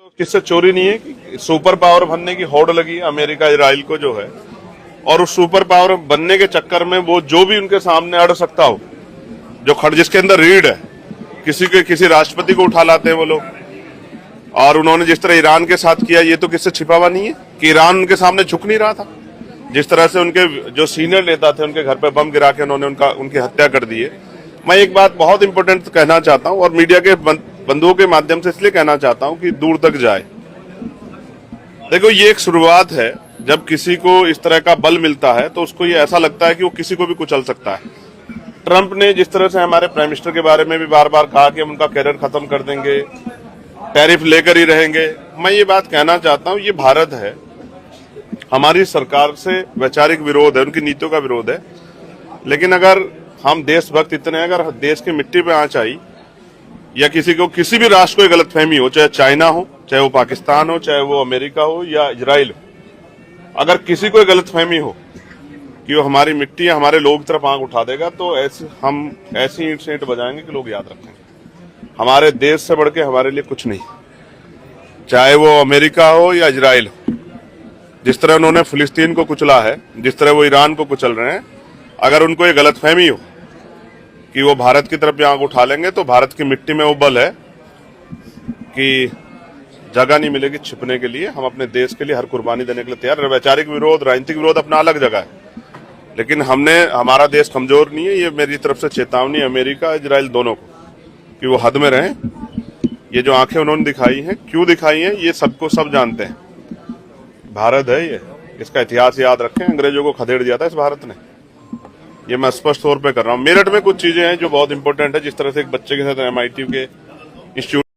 तो किससे चोरी नहीं है कि सुपर पावर बनने की होड़ लगी अमेरिका इजराइल को जो है, और उस सुपर पावर बनने के चक्कर में वो जो भी उनके सामने अड़ सकता हो, जो खड़ जिसके अंदर रीढ़ है, किसी राष्ट्रपति को उठा लाते हैं वो लोग। और उन्होंने जिस तरह ईरान के साथ किया, ये तो किससे छिपा हुआ नहीं है कि ईरान उनके सामने झुक नहीं रहा था। जिस तरह से उनके जो सीनियर नेता थे उनके घर पे बम गिरा के उन्होंने उनकी हत्या कर दी है। मैं एक बात बहुत इंपॉर्टेंट कहना चाहता हूं और मीडिया के बंधुओं के माध्यम से इसलिए कहना चाहता हूं कि दूर तक जाए। देखो, ये एक शुरुआत है। जब किसी को इस तरह का बल मिलता है तो उसको ये ऐसा लगता है कि वो किसी को भी कुचल सकता है। ट्रंप ने जिस तरह से हमारे प्राइम मिनिस्टर के बारे में भी बार बार कहा कि हम उनका कैरियर खत्म कर देंगे, टैरिफ लेकर ही रहेंगे, मैं ये बात कहना चाहता हूं, ये भारत है, हमारी सरकार से वैचारिक विरोध है, उनकी नीतियों का विरोध है। लेकिन अगर हम देशभक्त इतने, अगर देश की मिट्टी पे आंच आई या किसी भी राष्ट्र को गलतफहमी हो, चाहे चाइना हो, चाहे वो पाकिस्तान हो, चाहे वो अमेरिका हो या इजराइल हो, अगर किसी को गलतफहमी हो कि वो हमारी मिट्टी या हमारे लोग की तरफ आंख उठा देगा, तो हम ऐसी ईंट से ईंट बजाएंगे कि लोग याद रखेंगे। हमारे देश से बढ़ के हमारे लिए कुछ नहीं, चाहे वो अमेरिका हो या इजराइल हो। जिस तरह उन्होंने फिलिस्तीन को कुचला है, जिस तरह वो ईरान को कुचल रहे हैं, अगर उनको ये गलतफहमी हो कि वो भारत की तरफ भी आंख उठा लेंगे, तो भारत की मिट्टी में वो बल है कि जगह नहीं मिलेगी छिपने के लिए। हम अपने देश के लिए हर कुर्बानी देने के लिए तैयार। वैचारिक विरोध, राजनीतिक विरोध अपना अलग जगह है, लेकिन हमारा देश कमजोर नहीं है। ये मेरी तरफ से चेतावनी अमेरिका इजराइल दोनों को कि वो हद में रहें। ये जो आंखें उन्होंने दिखाई हैं, क्यों दिखाई हैं, ये सबको सब जानते हैं। भारत है ये, इसका इतिहास याद रखें। अंग्रेजों को खदेड़ दिया था इस भारत ने, ये मैं स्पष्ट तौर पे कर रहा हूँ। मेरठ में कुछ चीजें हैं जो बहुत इंपॉर्टेंट है। जिस तरह से एक बच्चे के साथ MIT के इंस्टीट्यूट